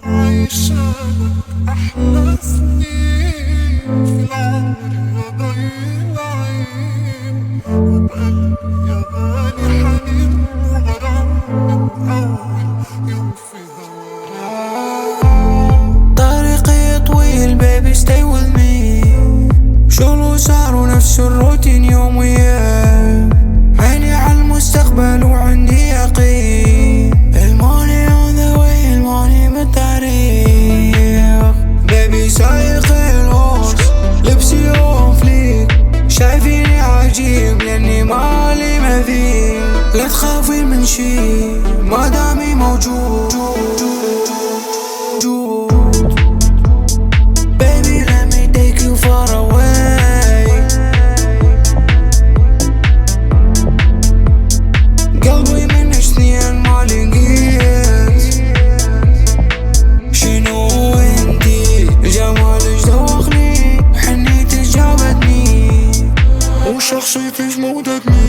عايشة أحلى سنين في العمر يا ضيعين، وبقلبي يا غالي حنين وغرام من أول يوم في هواك. طريقي طويل baby stay with me، شغل وسهر ونفس الروتين يوم وياه، عيني عالمستقبل وعندي يقين، الموني on the way الموني بالتاريخ، baby سايق الهوس لبسي يوم فليك، شايفيني عجيب لاني مالي مثيل، لا تخافين من شي ما دامي موجود. شخصيتي مش مودتني.